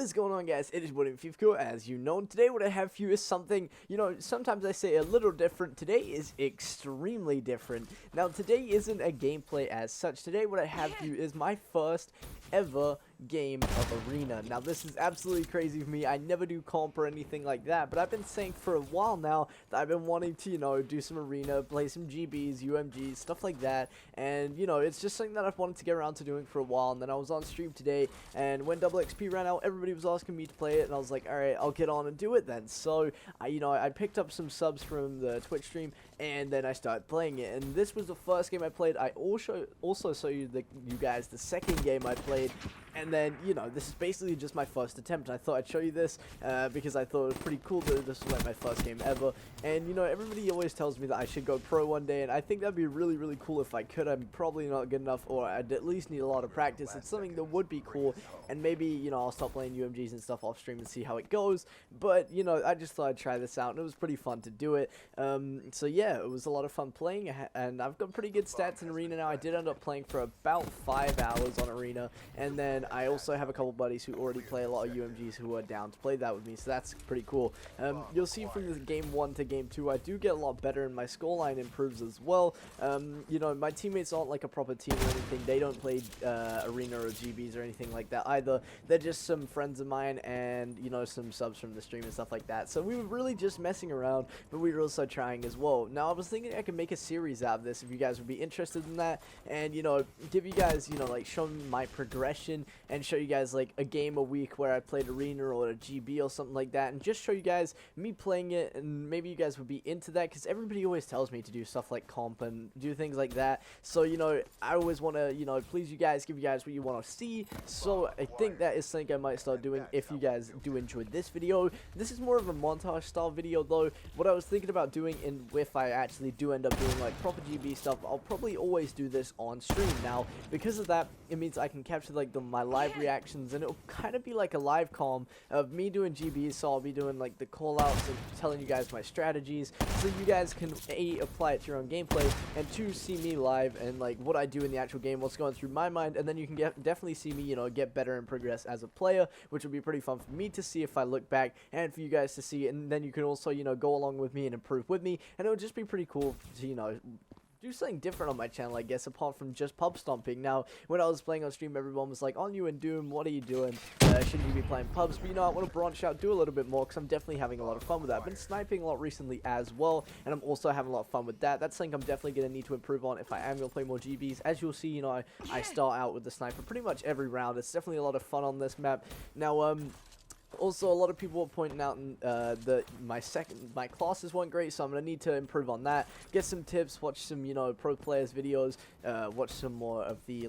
is going on, guys? It is William Fifakill, as you know. And today what I have for you is something, sometimes I say a little different. Today is extremely different. Now, today isn't a gameplay as such. Today what I have for you is my first ever game of Arena. Now, this is absolutely crazy for me. I never do comp or anything like that, but I've been saying for a while now that I've been wanting to, do some Arena, play some GBs, UMGs, stuff like that. And, it's just something that I've wanted to get around to doing for a while. And then I was on stream today, and when Double XP ran out, everybody was asking me to play it, and I was like, alright, I'll get on and do it then. So, I picked up some subs from the Twitch stream, and then I started playing it. And this was the first game I played. I also show you guys the second game I played. And then, this is basically just my first attempt. I thought I'd show you this because I thought it was pretty cool that this was like my first game ever. And, everybody always tells me that I should go pro one day, and I think that'd be really, really cool if I could. I'm probably not good enough, or I'd at least need a lot of practice. It's something that would be cool, and maybe, I'll start playing UMGs and stuff off stream and see how it goes. But, I just thought I'd try this out, and it was pretty fun to do it. So, yeah, it was a lot of fun playing, and I've got pretty good stats in Arena now. I did end up playing for about 5 hours on Arena, and then I also have a couple buddies who already play a lot of UMGs who are down to play that with me, so that's pretty cool. You'll see from the game 1 to game 2, I do get a lot better, and my scoreline improves as well. My teammates aren't like a proper team or anything. They don't play Arena or GBs or anything like that either. They're just some friends of mine and, some subs from the stream and stuff like that. So we were really just messing around, but we were also trying as well. Now, I was thinking I could make a series out of this if you guys would be interested in that, and, give you guys, like, show me my progression and show you guys like a game a week where I played Arena or a GB or something like that, and just show you guys me playing it, and maybe you guys would be into that, because everybody always tells me to do stuff like comp and do things like that. So I always want to please you guys, give you guys what you want to see. So I think that is something I might start doing if you guys do enjoy this video. This is more of a montage style video though. What I was thinking about doing, and if I actually do end up doing like proper GB stuff, I'll probably always do this on stream. Now, because of that, it means I can capture like my live reactions, and it'll kind of be like a live comm of me doing GBs. So I'll be doing like the call outs and telling you guys my strategies, so you guys can A, apply it to your own gameplay, and 2, see me live and like what I do in the actual game, what's going through my mind, and then you can definitely see me get better and progress as a player, which will be pretty fun for me to see if I look back, and for you guys to see. And then you can also go along with me and improve with me, and it would just be pretty cool to do something different on my channel, I guess, apart from just pub stomping. Now, when I was playing on stream, everyone was like, "On you and Doom, what are you doing? Shouldn't you be playing pubs?" But I want to branch out, do a little bit more, because I'm definitely having a lot of fun with that. I've been sniping a lot recently as well, and I'm also having a lot of fun with that. That's something I'm definitely going to need to improve on if I am going to play more GBs. As you'll see, I start out with the sniper pretty much every round. It's definitely a lot of fun on this map. Now, also, a lot of people were pointing out that my classes weren't great, so I'm gonna need to improve on that. Get some tips, watch some pro players videos, watch some more of the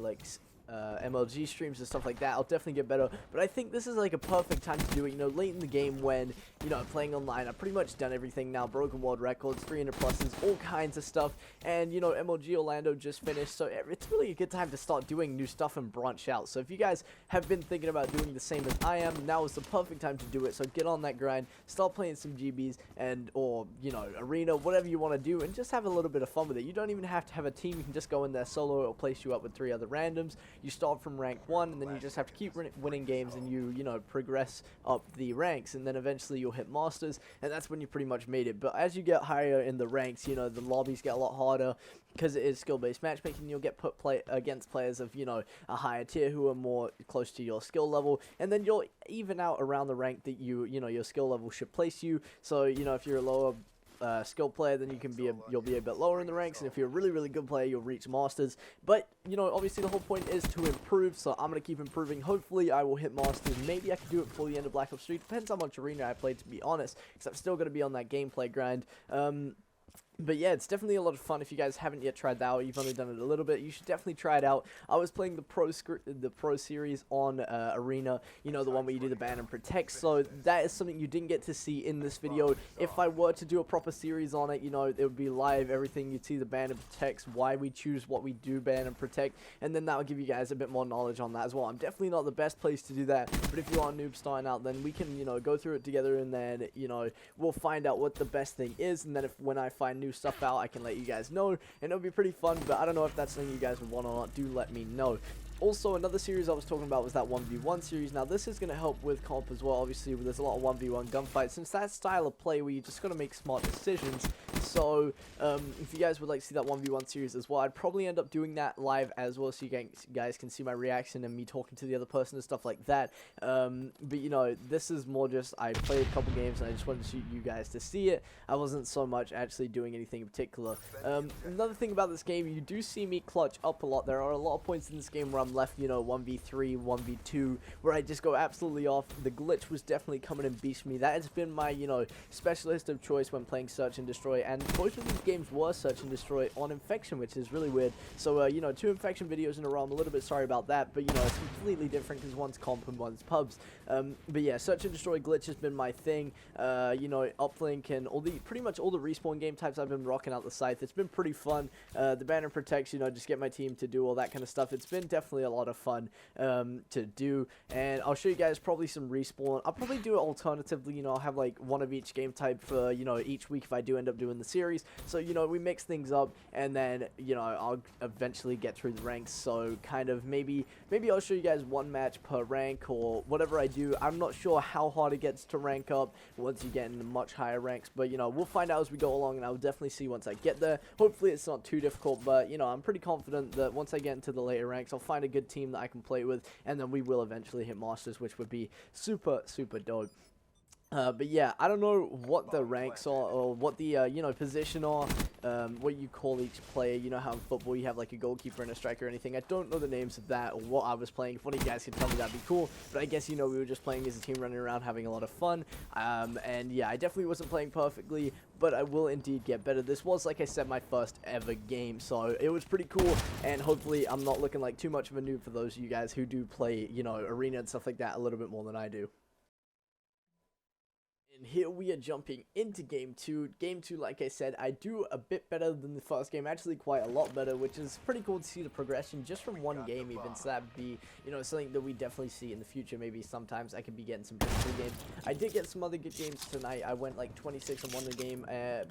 MLG streams and stuff like that. I'll definitely get better, but I think this is like a perfect time to do it. Late in the game when I'm playing online. I've pretty much done everything now. Broken world records, 300 pluses, all kinds of stuff. And MLG Orlando just finished, so it's really a good time to start doing new stuff and branch out. So if you guys have been thinking about doing the same as I am, now is the perfect time to do it. So get on that grind, start playing some GBs or Arena, whatever you want to do, and just have a little bit of fun with it. You don't even have to have a team. You can just go in there solo. It'll place you up with 3 other randoms. You start from rank 1, and then you just have to keep winning games, and you progress up the ranks, and then eventually you'll hit masters, and that's when you pretty much made it. But as you get higher in the ranks, the lobbies get a lot harder, because it is skill-based matchmaking. You'll get put against players of a higher tier who are more close to your skill level, and then you'll even out around the rank that your skill level should place you. So if you're a lower skill player, then you'll be a bit lower in the ranks, and if you're a really, really good player, you'll reach masters. But obviously the whole point is to improve, so I'm gonna keep improving. Hopefully I will hit masters. Maybe I can do it before the end of Black Ops 3. Depends how much Arena I play, to be honest, because I'm still gonna be on that gameplay grind. But yeah, it's definitely a lot of fun. If you guys haven't yet tried that out, you've only done it a little bit, you should definitely try it out. I was playing the pro series on Arena, the one where you do the ban and protect, so that is something you didn't get to see in this video. If I were to do a proper series on it, it would be live, everything. You'd see the ban and protects, why we choose what we do ban and protect, and then that will give you guys a bit more knowledge on that as well. I'm definitely not the best place to do that, but if you are a noob starting out, then we can, go through it together, and then, we'll find out what the best thing is, and then when I find new stuff out, I can let you guys know, and it'll be pretty fun. But I don't know if that's something you guys would want or not. Do let me know. Also, another series I was talking about was that 1v1 series. Now, this is going to help with comp as well. Obviously, there's a lot of 1v1 gunfights, since that style of play where you just got to make smart decisions. So, if you guys would like to see that 1v1 series as well, I'd probably end up doing that live as well, so you guys can see my reaction and me talking to the other person and stuff like that. But, you know, this is more just, I played a couple games and I just wanted you guys to see it. I wasn't so much actually doing anything in particular. Another thing about this game, you do see me clutch up a lot. There are a lot of points in this game where I'm left, you know, 1v3, 1v2, where I just go absolutely off. The glitch was definitely coming and beast me. That has been my, you know, specialist of choice when playing Search and Destroy, and both of these games were Search and Destroy on Infection, which is really weird. So, you know, 2 Infection videos in a row. I'm a little bit sorry about that, but, you know, it's completely different because one's comp and one's pubs. But yeah, Search and Destroy glitch has been my thing. You know, uplink and pretty much all the respawn game types I've been rocking out the scythe. It's been pretty fun. The banner protects, you know, just get my team to do all that kind of stuff. It's been definitely a lot of fun to do, and I'll show you guys probably some respawn. I'll probably do it alternatively, you know, I'll have like one of each game type for, you know, each week if I do end up doing the series. So, you know, we mix things up, and then, you know, I'll eventually get through the ranks. So kind of maybe I'll show you guys one match per rank or whatever I do. I'm not sure how hard it gets to rank up once you get into much higher ranks, but, you know, we'll find out as we go along, and I'll definitely see once I get there. Hopefully it's not too difficult, but, you know, I'm pretty confident that once I get into the later ranks, I'll find a good team that I can play with, and then we will eventually hit Masters, which would be super dope. But yeah, I don't know what the ranks are, or what the, you know, position are, what you call each player. You know how in football you have like a goalkeeper and a striker or anything. I don't know the names of that or what I was playing. If one of you guys could tell me, that'd be cool. But I guess, you know, we were just playing as a team, running around, having a lot of fun. And yeah, I definitely wasn't playing perfectly, but I will indeed get better. This was, like I said, my first ever game, so it was pretty cool, and hopefully I'm not looking like too much of a noob for those of you guys who do play, you know, arena and stuff like that a little bit more than I do. And here we are jumping into Game 2. Game 2, like I said, I do a bit better than the first game, actually quite a lot better, which is pretty cool to see the progression just from one game even, so that'd be, you know, something that we definitely see in the future. Maybe sometimes I could be getting some pretty cool games. I did get some other good games tonight. I went like 26 and won the game,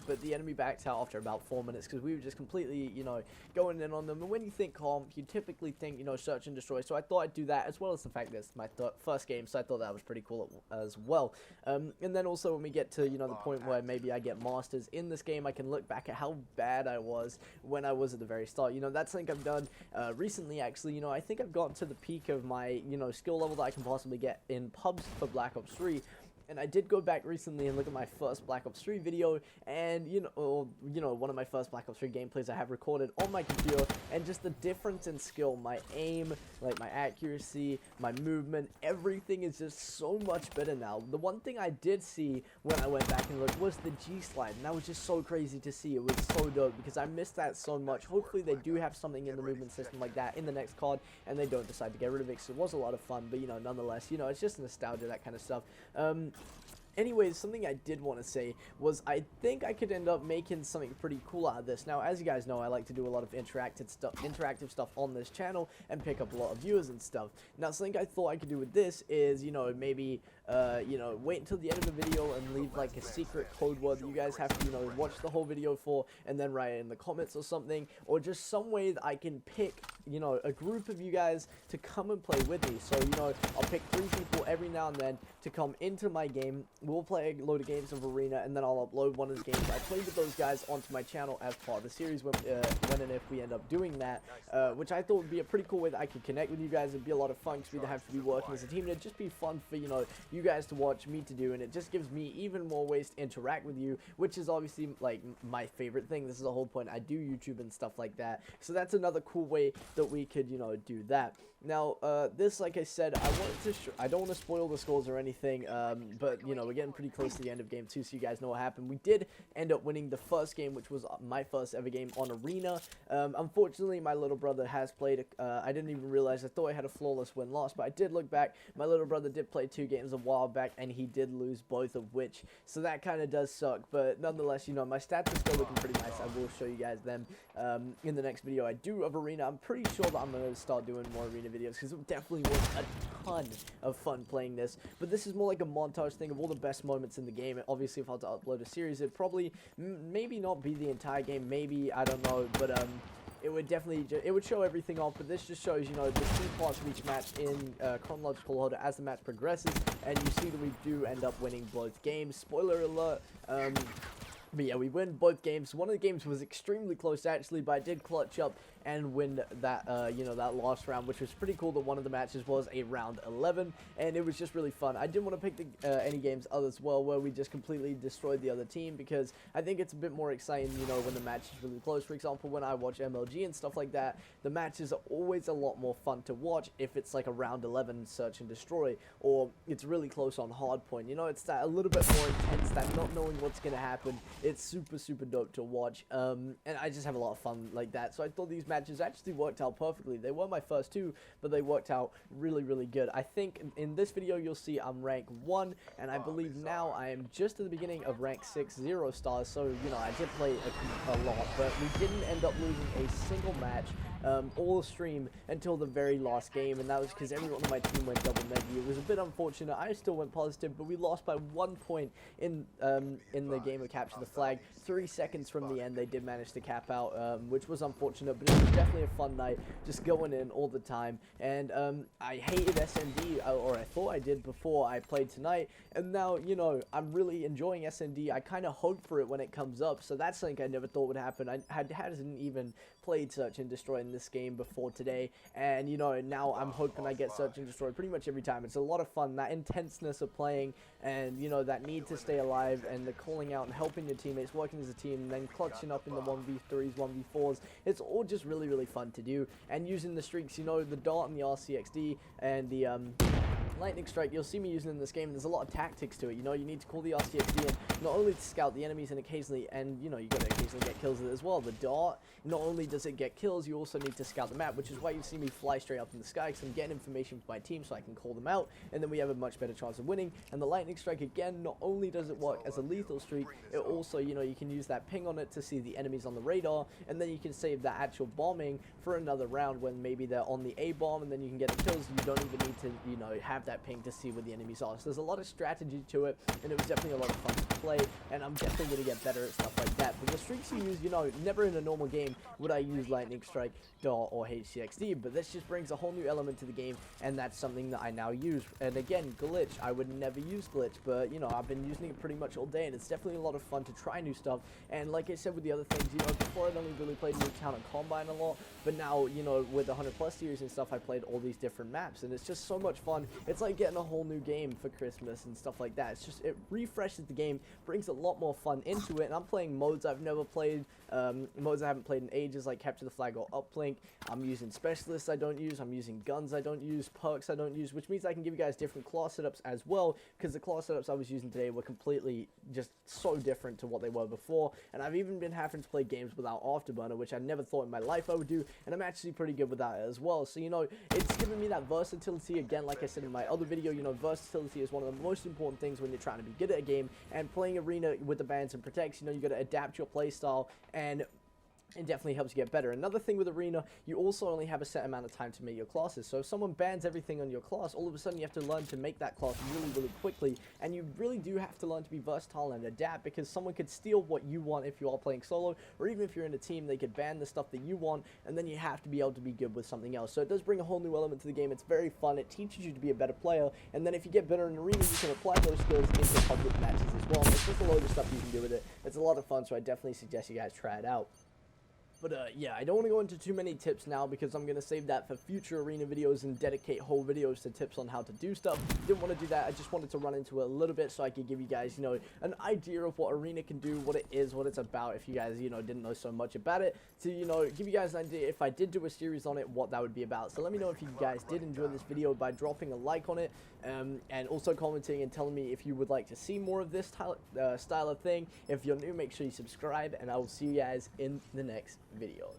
but the enemy backed out after about 4 minutes because we were just completely, you know, going in on them. And when you think comp, you typically think, you know, Search and Destroy, so I thought I'd do that, as well as the fact that it's my first game, so I thought that was pretty cool as well. And then also when we get to, you know, the point where maybe I get Masters in this game, I can look back at how bad I was when I was at the very start. You know, that's something I've done recently, actually. You know, I think I've gotten to the peak of my, you know, skill level that I can possibly get in pubs for Black Ops 3. And I did go back recently and look at my first Black Ops 3 video, and, you know, one of my first Black Ops 3 gameplays I have recorded on my computer, and just the difference in skill, my aim, like my accuracy, my movement, everything is just so much better now. The one thing I did see when I went back and looked was the G-slide, and that was just so crazy to see. It was so dope, because I missed that so much. Hopefully they do have something in the movement system like that in the next COD, and they don't decide to get rid of it, because it was a lot of fun, but, you know, nonetheless, you know, it's just nostalgia, that kind of stuff. Anyways, something I did want to say was I think I could end up making something pretty cool out of this. Now, as you guys know, I like to do a lot of interactive stuff on this channel and pick up a lot of viewers and stuff. Now, something I thought I could do with this is, you know, maybe, you know, wait until the end of the video and leave like a secret code word that you guys have to, you know, watch the whole video for, and then write it in the comments or something, or just some way that I can pick, you know, a group of you guys to come and play with me. So, you know, I'll pick 3 people every now and then to come into my game. We'll play a load of games of Arena, and then I'll upload one of the games I played with those guys onto my channel as part of the series when and if we end up doing that, which I thought would be a pretty cool way that I could connect with you guys. It'd be a lot of fun because we'd have to be working as a team, and it'd just be fun for, you know, you guys to watch, me to do, and it just gives me even more ways to interact with you, which is obviously like my favorite thing. This is the whole point. I do YouTube and stuff like that, so that's another cool way that we could, you know, do that. Now, this, like I said, I don't want to spoil the scores or anything, but, you know, we're getting pretty close to the end of Game 2, so you guys know what happened. We did end up winning the first game, which was my first ever game on Arena. Unfortunately, my little brother has played, I didn't even realize, I thought I had a flawless win-loss, but I did look back. My little brother did play 2 games a while back, and he did lose both of which, so that kind of does suck, but nonetheless, you know, my stats are still looking pretty nice. I will show you guys them in the next video I do of Arena. I'm pretty sure that I'm going to start doing more Arena videos, because it definitely was a ton of fun playing this. But this is more like a montage thing of all the best moments in the game. And obviously, if I had to upload a series, it'd probably maybe not be the entire game, maybe, I don't know, but it would definitely it would show everything off, but this just shows, you know, the key parts of each match in chronological order as the match progresses, and you see that we do end up winning both games. Spoiler alert. But yeah, we win both games. One of the games was extremely close actually, but I did clutch up and win that, you know, that last round, which was pretty cool. That one of the matches was a round 11, and it was just really fun. I didn't want to pick any games as well where we just completely destroyed the other team, because I think it's a bit more exciting, you know, when the match is really close. For example, when I watch MLG and stuff like that, the matches are always a lot more fun to watch if it's like a round 11 search and destroy, or it's really close on hardpoint. You know, it's that a little bit more intense, that not knowing what's going to happen. It's super dope to watch, and I just have a lot of fun like that. So I thought these matches actually worked out perfectly. They were my first two, but they worked out really good. I think in this video you'll see I'm rank 1, and I believe now I am just at the beginning of rank 6, 0 stars. So, you know, I did play a lot, but we didn't end up losing a single match all stream until the very last game, and that was because everyone on my team went double neggy. It was a bit unfortunate. I still went positive, but we lost by 1 point in the game of Capture the Flag. 3 seconds from the end, they did manage to cap out, which was unfortunate, but it was definitely a fun night, just going in all the time. And I hated SND, or I thought I did before I played tonight, and now, you know, I'm really enjoying SND. I kind of hope for it when it comes up, so that's something I never thought would happen. I hadn't even played Search and Destroy in this game before today, and, you know, now I'm hoping I get Search and Destroy pretty much every time. It's a lot of fun, that intenseness of playing, and, you know, that need to stay alive, and the calling out and helping your teammates, working as a team, and then clutching up in the 1v3s, 1v4s. It's all just really fun to do, and using the streaks, you know, the dart and the RCXD and the lightning strike, you'll see me using in this game. There's a lot of tactics to it. You know, you need to call the RCXD in, not only to scout the enemies and occasionally, and, you know, you gotta occasionally get kills with it as well. The dart, not only does it get kills, you also need to scout the map, which is why you see me fly straight up in the sky, because I'm getting information from my team so I can call them out, and then we have a much better chance of winning. And the lightning strike, again, not only does it work as a lethal streak, it also, you know, you can use that ping on it to see the enemies on the radar, and then you can save that actual bombing for another round when maybe they're on the A bomb, and then you can get the kills. You don't even need to, you know, have that ping to see where the enemies are. So there's a lot of strategy to it, and it was definitely a lot of fun to play, and I'm definitely going to get better at stuff like that. But the streaks you use, you know, never in a normal game would I use lightning strike, dart, or HCXD, but this just brings a whole new element to the game, and that's something that I now use. And again, glitch, I would never use glitch, but, you know, I've been using it pretty much all day, and it's definitely a lot of fun to try new stuff. And like I said with the other things, you know, before I'd only really played Nuketown and Combine a lot, but now, you know, with the 100+ series and stuff, I played all these different maps, and it's just so much fun. It's like getting a whole new game for Christmas and stuff like that. It's just, it refreshes the game, brings a lot more fun into it, and I'm playing modes I've never played, modes I haven't played in ages, like Capture the Flag or Uplink. I'm using specialists I don't use, I'm using guns I don't use, perks I don't use, which means I can give you guys different class setups as well, because the class setups I was using today were completely just so different to what they were before. And I've even been having to play games without Afterburner, which I never thought in my life I would do, and I'm actually pretty good with that as well. So, you know, it's given me that versatility. Again, like I said in my other video, you know, versatility is one of the most important things when you're trying to be good at a game, and playing arena with the bans and protects, you know, you got to adapt your play style, and it definitely helps you get better. Another thing with Arena, you also only have a set amount of time to make your classes. So if someone bans everything on your class, all of a sudden you have to learn to make that class really quickly. And you really do have to learn to be versatile and adapt, because someone could steal what you want if you are playing solo, or even if you're in a team, they could ban the stuff that you want, and then you have to be able to be good with something else. So it does bring a whole new element to the game. It's very fun. It teaches you to be a better player. And then if you get better in Arena, you can apply those skills into public matches as well. There's just a load of stuff you can do with it. It's a lot of fun, so I definitely suggest you guys try it out. But yeah, I don't want to go into too many tips now, because I'm going to save that for future Arena videos and dedicate whole videos to tips on how to do stuff. Didn't want to do that. I just wanted to run into it a little bit so I could give you guys, you know, an idea of what Arena can do, what it is, what it's about, if you guys, you know, didn't know so much about it, to, you know, give you guys an idea if I did do a series on it, what that would be about. So let me know if you guys did enjoy this video by dropping a like on it, and also commenting and telling me if you would like to see more of this style of thing. If you're new, make sure you subscribe, and I will see you guys in the next video.